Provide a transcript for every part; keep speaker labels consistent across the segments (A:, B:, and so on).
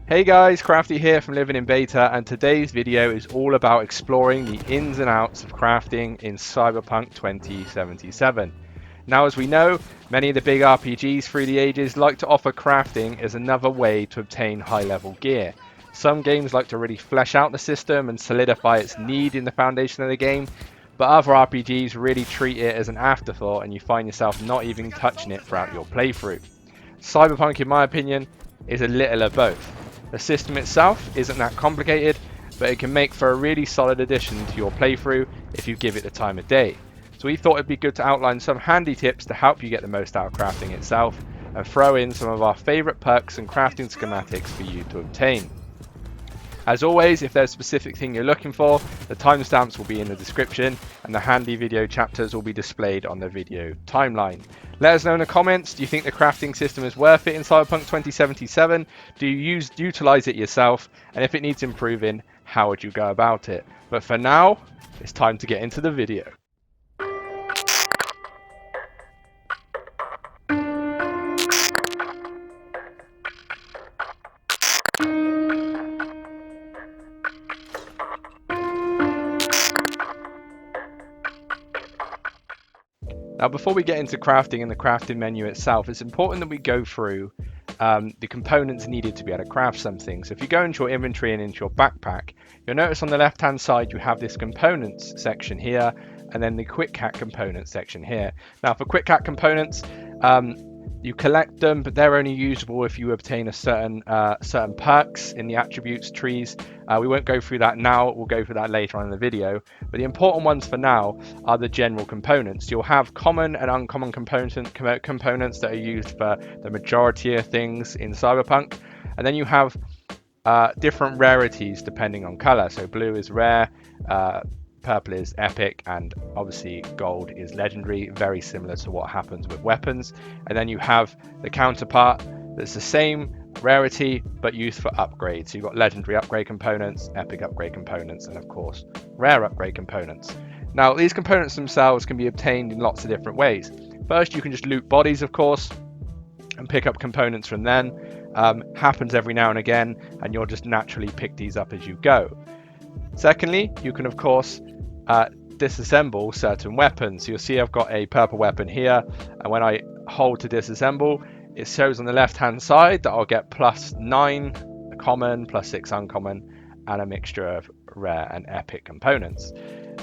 A: Hey guys, Crafty here from Living in Beta, and today's video is all about exploring the ins and outs of crafting in Cyberpunk 2077. Now, as we know, many of the big RPGs through the ages like to offer crafting as another way to obtain high-level gear. Some games like to really flesh out the system and solidify its need in the foundation of the game, but other RPGs really treat it as an afterthought and you find yourself not even touching it throughout your playthrough. Cyberpunk, in my opinion, is a little of both. The system itself isn't that complicated, but it can make for a really solid addition to your playthrough if you give it the time of day. So we thought it'd be good to outline some handy tips to help you get the most out of crafting itself, and throw in some of our favourite perks and crafting schematics for you to obtain. As always, if there's a specific thing you're looking for, the timestamps will be in the description and the handy video chapters will be displayed on the video timeline. Let us know in the comments, do you think the crafting system is worth it in Cyberpunk 2077? Do you utilize it yourself? And if it needs improving, how would you go about it? But for now, it's time to get into the video. Now, before we get into crafting and the crafting menu itself, it's important that we go through the components needed to be able to craft something. So if you go into your inventory and into your backpack, you'll notice on the left hand side you have this components section here, and then the Quickhack components section here. Now, for Quickhack components, you collect them, but they're only usable if you obtain a certain perks in the attributes trees. We won't go through that now, we'll go through that later on in the video. But the important ones for now are the general components. You'll have common and uncommon components that are used for the majority of things in Cyberpunk. And then you have different rarities depending on color. So blue is rare, purple is epic, and obviously gold is legendary, very similar to what happens with weapons. And then you have the counterpart that's the same rarity but used for upgrades. So you've got legendary upgrade components, epic upgrade components, and of course rare upgrade components. Now, these components themselves can be obtained in lots of different ways. First, you can just loot bodies, of course, and pick up components from them. Happens every now and again, and you'll just naturally pick these up as you go. Secondly, you can of course disassemble certain weapons. So you'll see I've got a purple weapon here, and when I hold to disassemble, it shows on the left hand side that I'll get +9 common, +6 uncommon, and a mixture of rare and epic components.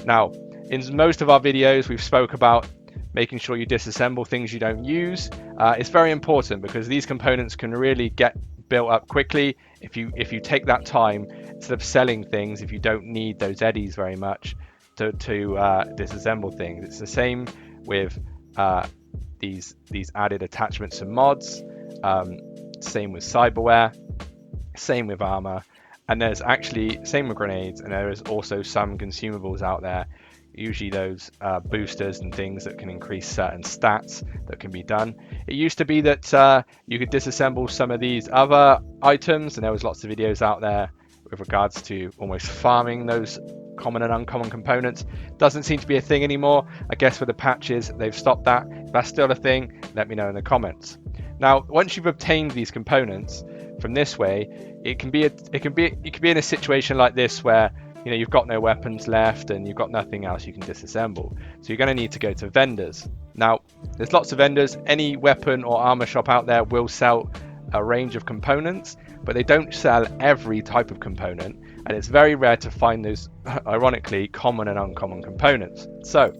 A: Now, in most of our videos we've spoke about making sure you disassemble things you don't use. It's very important because these components can really get built up quickly if you take that time, instead of selling things if you don't need those eddies very much to disassemble things. It's the same with these added attachments and mods, same with cyberware, same with armor, and there's actually same with grenades, and there is also some consumables out there, usually those boosters and things that can increase certain stats that can be done. It used to be that you could disassemble some of these other items, and there was lots of videos out there with regards to almost farming those common and uncommon components. Doesn't seem to be a thing anymore. I guess with the patches they've stopped that. If that's still a thing, let me know in the comments. Now, once you've obtained these components from this way, you can be in a situation like this where you've got no weapons left and you've got nothing else you can disassemble. So you're going to need to go to vendors. Now, there's lots of vendors. Any weapon or armor shop out there will sell a range of components, but they don't sell every type of component, and it's very rare to find those, ironically, common and uncommon components. So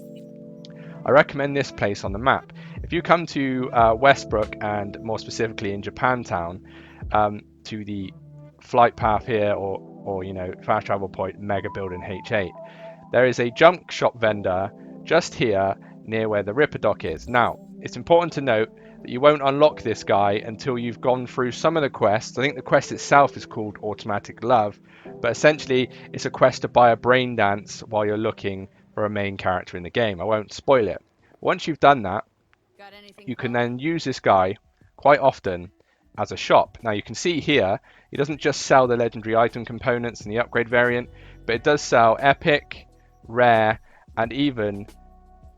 A: I recommend this place on the map. If you come to Westbrook, and more specifically in Japantown, to the flight path here, or fast travel point Mega Building H8, there is a junk shop vendor just here near where the Ripper Dock is. Now, it's important to note that you won't unlock this guy until you've gone through some of the quests. I think the quest itself is called Automatic Love, but essentially it's a quest to buy a brain dance while you're looking for a main character in the game. I won't spoil it. Once you've done that, you can then use this guy quite often as a shop. Now, you can see here, it doesn't just sell the legendary item components and the upgrade variant, but it does sell epic, rare, and even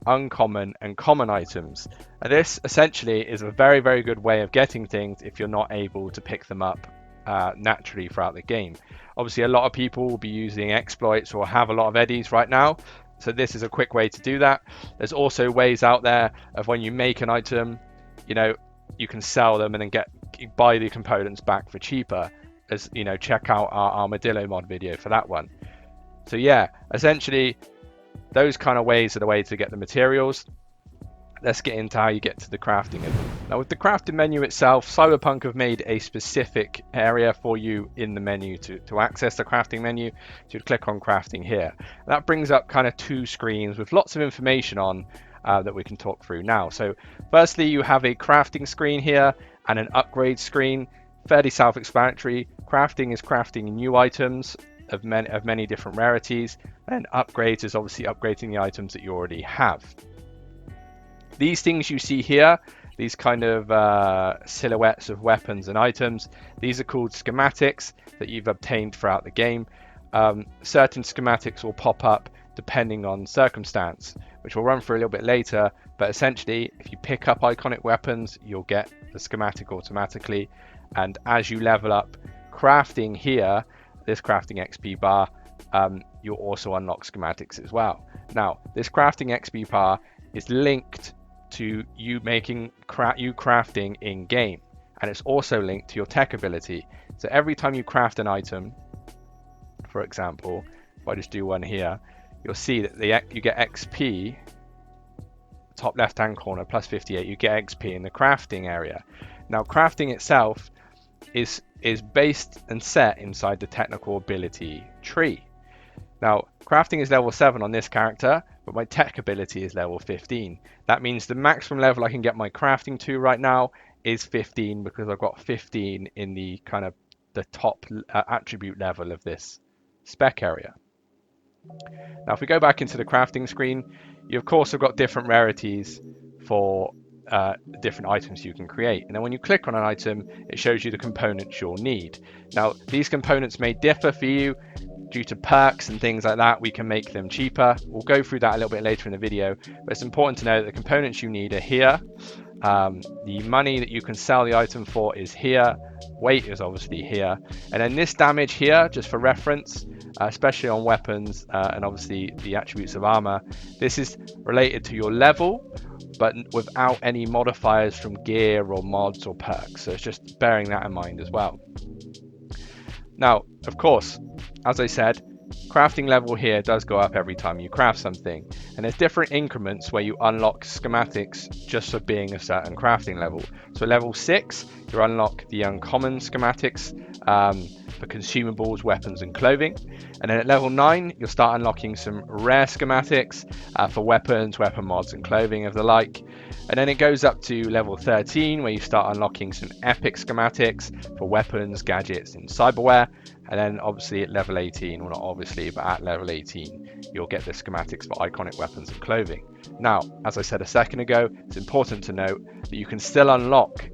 A: uncommon and common items. And this essentially is a very, very good way of getting things if you're not able to pick them up naturally throughout the game. Obviously, a lot of people will be using exploits or have a lot of eddies right now, so this is a quick way to do that. There's also ways out there of when you make an item, you can sell them and then buy the components back for cheaper. As check out our Armadillo Mod video for that one. So yeah, essentially those kind of ways are the way to get the materials. Let's get into how you get to the crafting. Now with the crafting menu itself, Cyberpunk have made a specific area for you in the menu to access the crafting menu. So you'd click on crafting here. That brings up kind of two screens with lots of information on that we can talk through now. So firstly, you have a crafting screen here and an upgrade screen. Fairly self-explanatory. Crafting is crafting new items of many different rarities, and upgrades is obviously upgrading the items that you already have. These things you see here, these kind of silhouettes of weapons and items, these are called schematics that you've obtained throughout the game. Certain schematics will pop up depending on circumstance, which we'll run through a little bit later, but essentially if you pick up iconic weapons, you'll get the schematic automatically, and as you level up crafting here, this crafting XP bar, you'll also unlock schematics as well. Now, this crafting XP bar is linked to you crafting in game, and it's also linked to your tech ability. So every time you craft an item, for example, if I just do one here, you'll see that you get XP, top left hand corner, plus 58, you get XP in the crafting area. Now crafting itself is based and set inside the technical ability tree. Now crafting is level 7 on this character, but my tech ability is level 15. That means the maximum level I can get my crafting to right now is 15, because I've got 15 in the kind of the top attribute level of this spec area. Now if we go back into the crafting screen, you of course have got different rarities for different items you can create, and then when you click on an item, it shows you the components you'll need. Now these components may differ for you due to perks and things like that. We can make them cheaper. We'll go through that a little bit later in the video, but it's important to know that the components you need are here. The money that you can sell the item for is here. Weight is obviously here, and then this damage here, just for reference, especially on weapons and obviously the attributes of armor, this is related to your level, but without any modifiers from gear or mods or perks. So it's just bearing that in mind as well. Now, of course, as I said, crafting level here does go up every time you craft something, and there's different increments where you unlock schematics just for being a certain crafting level. So level 6, you unlock the uncommon schematics for consumables, weapons and clothing, and then at level 9 you'll start unlocking some rare schematics for weapons, weapon mods and clothing of the like. And then it goes up to level 13 where you start unlocking some epic schematics for weapons, gadgets and cyberware. And then obviously at level 18, well not obviously, but at level 18, you'll get the schematics for iconic weapons and clothing. Now, as I said a second ago, it's important to note that you can still unlock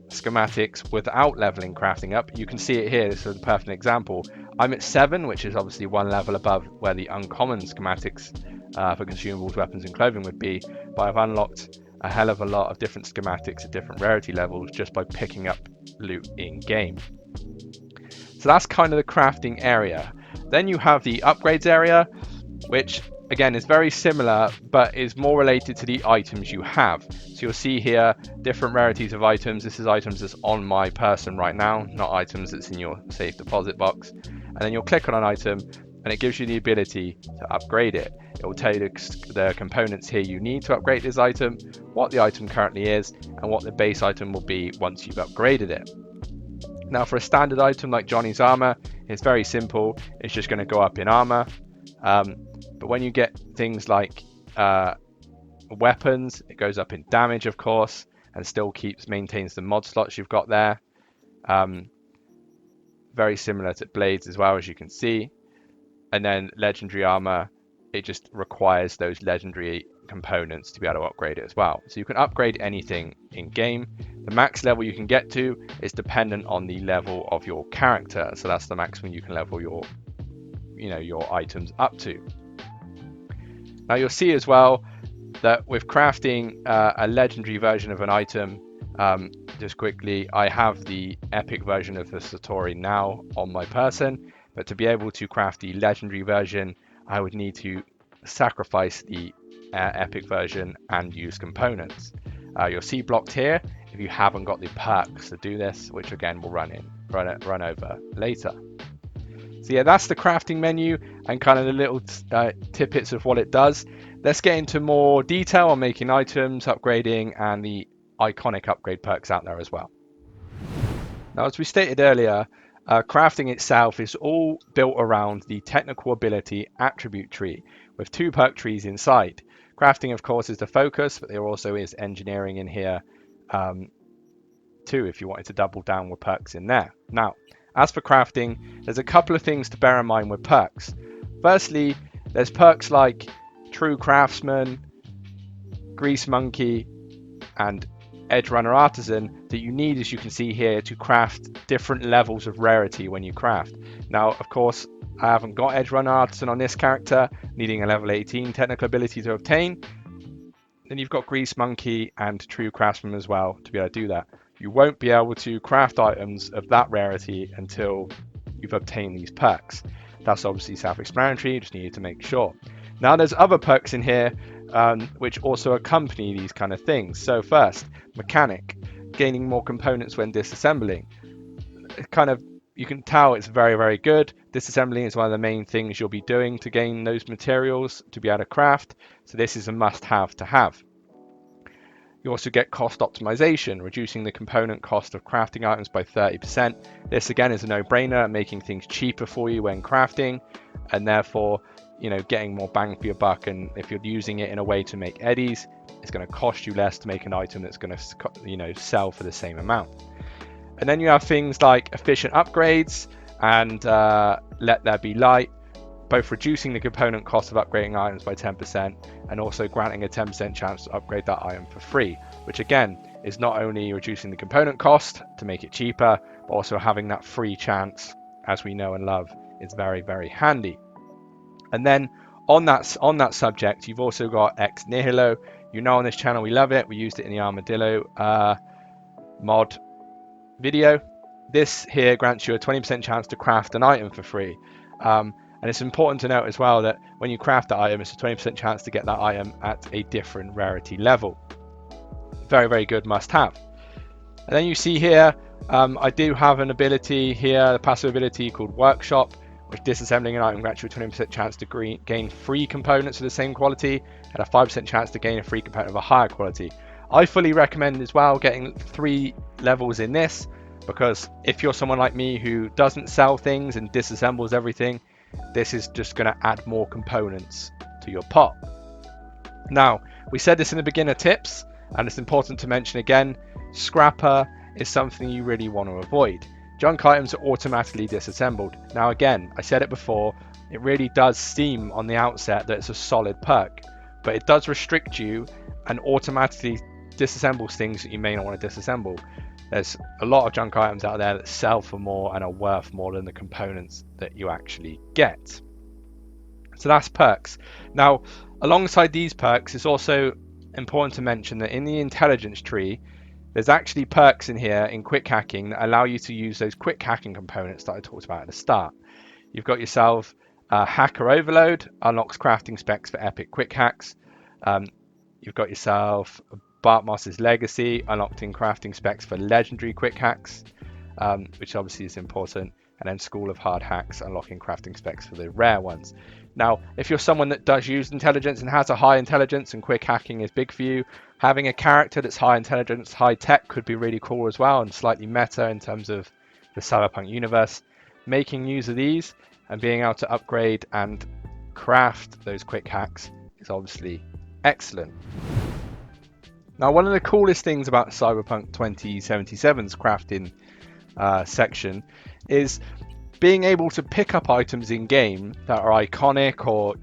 A: schematics without leveling crafting up. You can see it here, this is a perfect example. I'm at 7, which is obviously one level above where the uncommon schematics for consumables, weapons and clothing would be, but I've unlocked a hell of a lot of different schematics at different rarity levels just by picking up loot in game. So that's kind of the crafting area. Then you have the upgrades area, which again is very similar but is more related to the items you have. So you'll see here different rarities of items. This is items that's on my person right now, not items that's in your safe deposit box. And then you'll click on an item and it gives you the ability to upgrade it. It will tell you the components here you need to upgrade this item, what the item currently is, and what the base item will be once you've upgraded it. Now for a standard item like Johnny's armor, it's very simple. It's just going to go up in armor. But when you get things like weapons, it goes up in damage, of course, and still maintains the mod slots you've got there. Very similar to blades as well, as you can see. And then legendary armor, it just requires those legendary components to be able to upgrade it as well. So you can upgrade anything in game. The max level you can get to is dependent on the level of your character. So that's the maximum you can level your items up to. Now you'll see as well that with crafting a legendary version of an item, just quickly, I have the epic version of the Satori now on my person, but to be able to craft the legendary version, I would need to sacrifice the epic version and use components. You'll see blocked here if you haven't got the perks to do this, which again we'll run over later. So yeah, that's the crafting menu and kind of the little tidbits of what it does. Let's get into more detail on making items, upgrading, and the iconic upgrade perks out there as well. Now, as we stated earlier, crafting itself is all built around the technical ability attribute tree with 2 perk trees inside. Crafting, of course, is the focus, but there also is engineering in here too if you wanted to double down with perks in there. Now, as for crafting, there's a couple of things to bear in mind with perks. Firstly, there's perks like True Craftsman, Grease Monkey, and Edge Runner Artisan that you need, as you can see here, to craft different levels of rarity when you craft. Now, of course, I haven't got Edge Runner Artisan on this character, needing a level 18 technical ability to obtain. Then you've got Grease Monkey and True Craftsman as well to be able to do that. You won't be able to craft items of that rarity until you've obtained these perks. That's obviously self-explanatory, you just need to make sure. Now there's other perks in here which also accompany these kind of things. So first, Mechanic, gaining more components when disassembling. You can tell it's very, very good. Disassembling is one of the main things you'll be doing to gain those materials to be able to craft. So this is a must-have to have. You also get cost optimization, reducing the component cost of crafting items by 30%. This again is a no-brainer, making things cheaper for you when crafting, and therefore, getting more bang for your buck. And if you're using it in a way to make eddies, it's going to cost you less to make an item that's going to, sell for the same amount. And then you have things like efficient upgrades and Let There Be Light, both reducing the component cost of upgrading items by 10% and also granting a 10% chance to upgrade that item for free, which again is not only reducing the component cost to make it cheaper, but also having that free chance, as we know and love, is very, very handy. And then on that subject, you've also got Ex Nihilo. On this channel we love it. We used it in the Armadillo mod video. This here grants you a 20% chance to craft an item for free. And it's important to note as well that when you craft that item, it's a 20% chance to get that item at a different rarity level. Very, very good must have. And then you see here, I do have an ability here, the passive ability called Workshop, which disassembling an item grants you a 20% chance to gain free components of the same quality and a 5% chance to gain a free component of a higher quality. I fully recommend as well getting 3 levels in this, because if you're someone like me who doesn't sell things and disassembles everything, this is just going to add more components to your pot. Now, we said this in the beginner tips, and it's important to mention again, scrapper is something you really want to avoid. Junk items are automatically disassembled. Now again, I said it before, it really does seem on the outset that it's a solid perk, but it does restrict you and automatically disassembles things that you may not want to disassemble. There's a lot of junk items out there that sell for more and are worth more than the components that you actually get. So that's perks. Now, alongside these perks, it's also important to mention that in the intelligence tree, there's actually perks in here in quick hacking that allow you to use those quick hacking components that I talked about at the start. You've got yourself Hacker Overload, unlocks crafting specs for epic quick hacks. You've got yourself Bart Moss's Legacy, unlocking crafting specs for legendary quick hacks, which obviously is important. And then School of Hard Hacks, unlocking crafting specs for the rare ones. Now, if you're someone that does use intelligence and has a high intelligence and quick hacking is big for you, having a character that's high intelligence, high tech could be really cool as well, and slightly meta in terms of the Cyberpunk universe. Making use of these and being able to upgrade and craft those quick hacks is obviously excellent. Now, one of the coolest things about Cyberpunk 2077's crafting section is being able to pick up items in game that are iconic or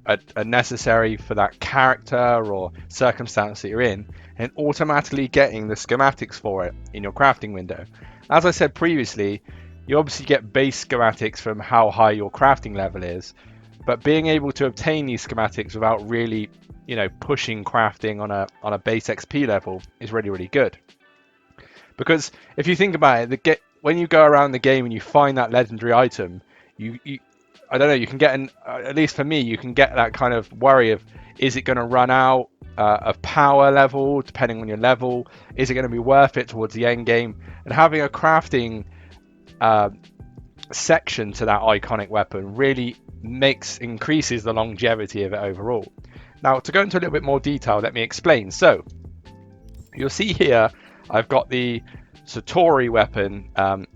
A: are necessary for that character or circumstance that you're in, and automatically getting the schematics for it in your crafting window. As I said previously, you obviously get base schematics from how high your crafting level is, but being able to obtain these schematics without really pushing crafting on a base XP level is really, really good. Because if you think about it, when you go around the game and you find that legendary item, you I don't know, you can get at least for me, you can get that kind of worry of, is it going to run out of power level depending on your level? Is it going to be worth it towards the end game? And having a crafting section to that iconic weapon really increases the longevity of it overall. Now, to go into a little bit more detail, let me explain. So you'll see here I've got the Satori weapon,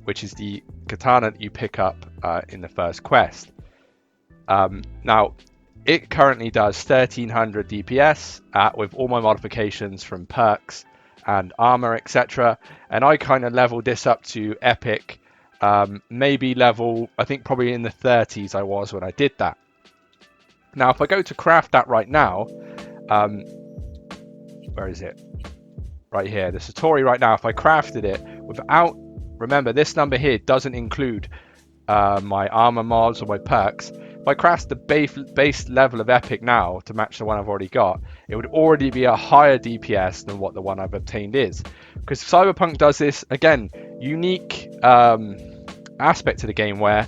A: which is the katana that you pick up in the first quest. Now, it currently does 1300 DPS with all my modifications from perks and armor, etc. And I kind of leveled this up to epic, maybe level, I think probably in the 30s I was when I did that. Now, if I go to craft that right now, where is it? Right here, the Satori right now, if I crafted it without, remember this number here doesn't include my armor mods or my perks. If I craft the base level of epic now to match the one I've already got, it would already be a higher DPS than what the one I've obtained is. Because Cyberpunk does this, again, unique aspect to the game where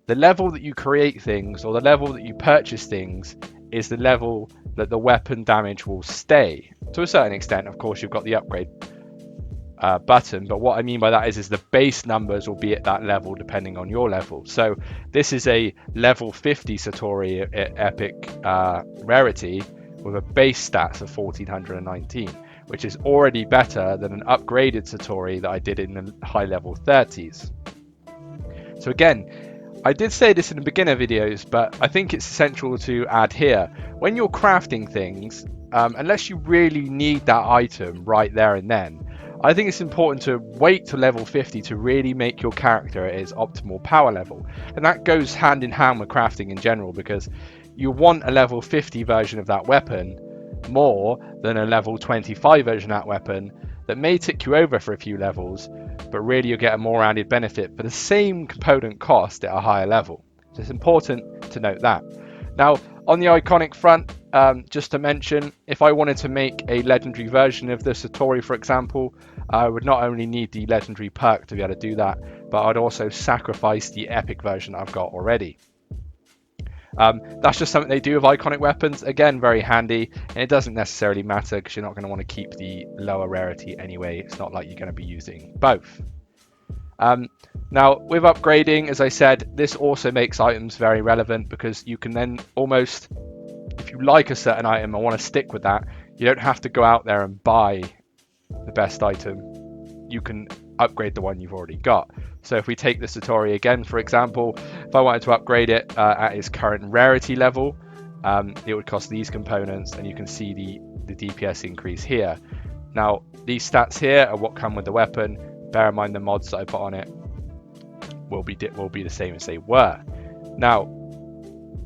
A: the level that you create things or the level that you purchase things is the level that the weapon damage will stay. To a certain extent, of course, you've got the upgrade button, but what I mean by that is the base numbers will be at that level depending on your level. So this is a level 50 Satori epic rarity with a base stats of 1419, which is already better than an upgraded Satori that I did in the high level 30s. So again, I did say this in the beginner videos, but I think it's essential to add here. When you're crafting things, unless you really need that item right there and then, I think it's important to wait to level 50 to really make your character at its optimal power level. And that goes hand in hand with crafting in general, because you want a level 50 version of that weapon more than a level 25 version of that weapon that may tick you over for a few levels, but really you'll get a more added benefit for the same component cost at a higher level. So it's important to note that. Now, on the iconic front, just to mention, if I wanted to make a legendary version of the Satori, for example, I would not only need the legendary perk to be able to do that, but I'd also sacrifice the epic version I've got already. That's just something they do with iconic weapons. Again, very handy, and it doesn't necessarily matter because you're not going to want to keep the lower rarity anyway. It's not like you're going to be using both. Now, with upgrading, as I said, this also makes items very relevant, because you can then almost, if you like a certain item and want to stick with that, you don't have to go out there and buy the best item. You can upgrade the one you've already got. So if we take the Satori again, for example, if I wanted to upgrade it at its current rarity level, it would cost these components, and you can see the DPS increase here. Now, these stats here are what come with the weapon. Bear in mind the mods that I put on it will be the same as they were. Now,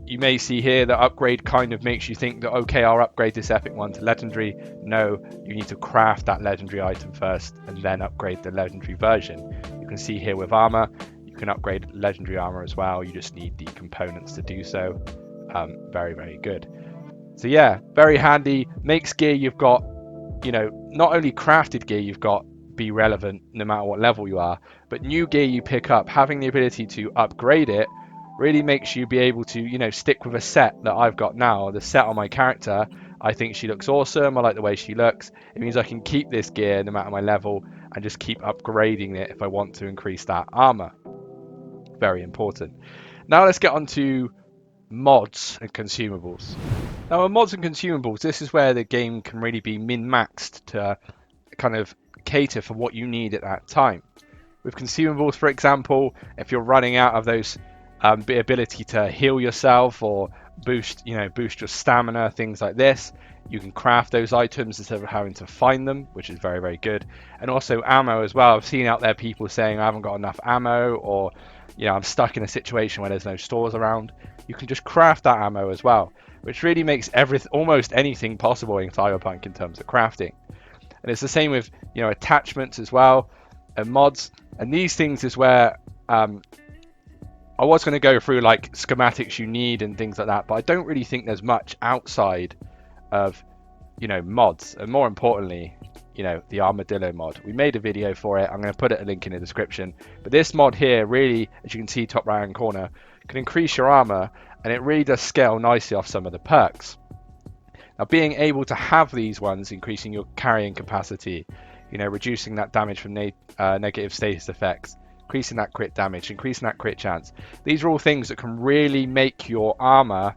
A: you may see here that upgrade kind of makes you think that, okay, I'll upgrade this epic one to legendary. No, you need to craft that legendary item first and then upgrade the legendary version. You can see here with armor, you can upgrade legendary armor as well. You just need the components to do so. Very, very good. So yeah, very handy. Makes gear you've got, not only crafted gear you've got be relevant no matter what level you are, but new gear you pick up, having the ability to upgrade it really makes you be able to, stick with a set that I've got now. The set on my character, I think she looks awesome. I like the way she looks. It means I can keep this gear no matter my level and just keep upgrading it if I want to increase that armor. Very important. Now let's get on to mods and consumables. Now, with mods and consumables, this is where the game can really be min-maxed to kind of cater for what you need at that time. With consumables, for example, if you're running out of those ability to heal yourself or boost your stamina, things like this, you can craft those items instead of having to find them, which is very, very good. And also ammo as well. I've seen out there people saying I haven't got enough ammo, or I'm stuck in a situation where there's no stores around. You can just craft that ammo as well, which really makes almost anything possible in Cyberpunk in terms of crafting. And it's the same with attachments as well and mods. And these things is where I was going to go through like schematics you need and things like that, but I don't really think there's much outside of mods. And more importantly, you know, the Armadillo mod. We made a video for it. I'm going to put a link in the description. But this mod here really, as you can see top right hand corner, can increase your armor, and it really does scale nicely off some of the perks. Now, being able to have these ones, increasing your carrying capacity, you know, reducing that damage from negative status effects, increasing that crit damage, increasing that crit chance. These are all things that can really make your armor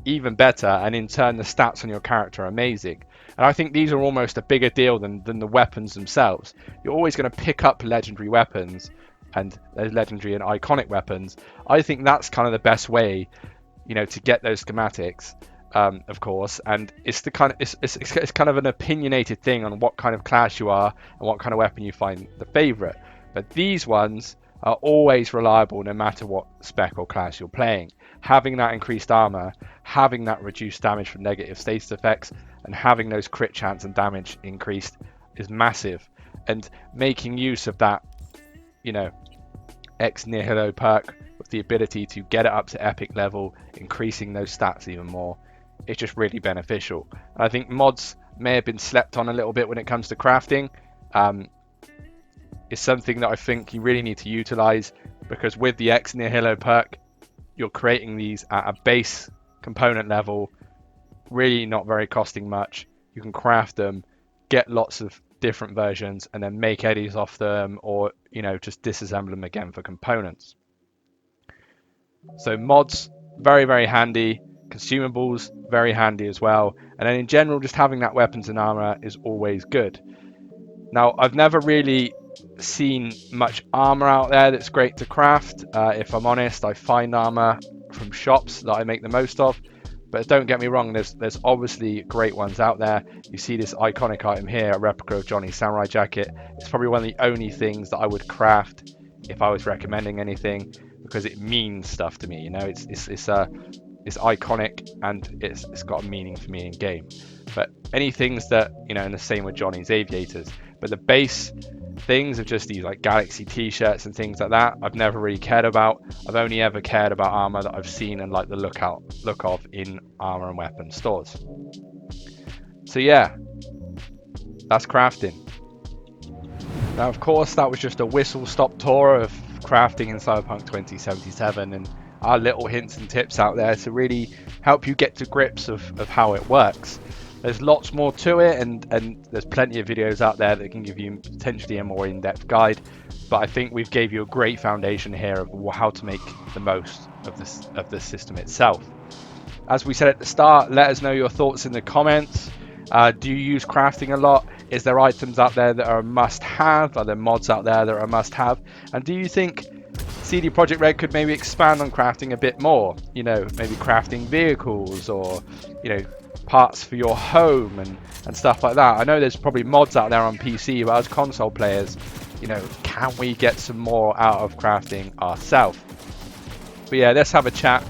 A: even better, and in turn the stats on your character are amazing. And I think these are almost a bigger deal than the weapons themselves. You're always going to pick up legendary weapons, and those legendary and iconic weapons. I think that's kind of the best way, you know, to get those schematics, of course. And it's the kind of it's kind of an opinionated thing on what kind of class you are and what kind of weapon you find the favorite. But these ones are always reliable no matter what spec or class you're playing. Having that increased armor, having that reduced damage from negative status effects, and having those crit chance and damage increased is massive. And making use of that, you know, ex nihilo perk with the ability to get it up to epic level, increasing those stats even more, it's just really beneficial. And I think mods may have been slept on a little bit when it comes to crafting. It's something that I think you really need to utilize, because with the ex nihilo perk, you're creating these at a base component level, really not very costing much. You can craft them, get lots of different versions, and then make eddies off them, or, you know, just disassemble them again for components. So mods, very, very handy. Consumables, very handy as well. And then in general, just having that weapons and armor is always good. Now, I've never really seen much armor out there that's great to craft. If I'm honest, I find armor from shops that I make the most of. But don't get me wrong, there's obviously great ones out there. You see this iconic item here, a replica of Johnny's samurai jacket. It's probably one of the only things that I would craft if I was recommending anything, because it means stuff to me. You know, it's iconic, and it's got a meaning for me in game. But any things that, you know, and the same with Johnny's aviators. But the base things of just these like Galaxy t-shirts and things like that, I've never really cared about. I've only ever cared about armor that I've seen and like the look of in armor and weapon stores. So yeah, that's crafting. Now, of course, that was just a whistle-stop tour of crafting in Cyberpunk 2077, and our little hints and tips out there to really help you get to grips of how it works. There's lots more to it, and there's plenty of videos out there that can give you potentially a more in-depth guide, but I think we've gave you a great foundation here of how to make the most of the system itself. As we said at the start, let us know your thoughts in the comments. Do you use crafting a lot? Is there items out there that are a must-have? Are there mods out there that are a must-have? And do you think CD Projekt Red could maybe expand on crafting a bit more? You know, maybe crafting vehicles, or, you know, parts for your home and stuff like that. I know there's probably mods out there on PC, but as console players, you know, can we get some more out of crafting ourselves? But yeah, let's have a chat.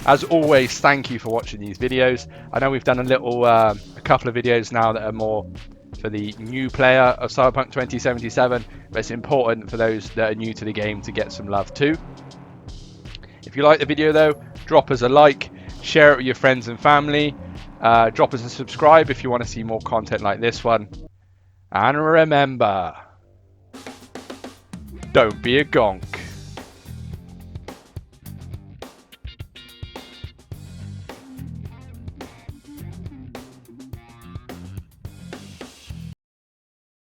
A: As always, thank you for watching these videos. I know we've done a couple of videos now that are more for the new player of Cyberpunk 2077, but it's important for those that are new to the game to get some love too. If you like the video though, drop us a like, share it with your friends and family, drop us a subscribe if you want to see more content like this one. And remember, don't be a gonk.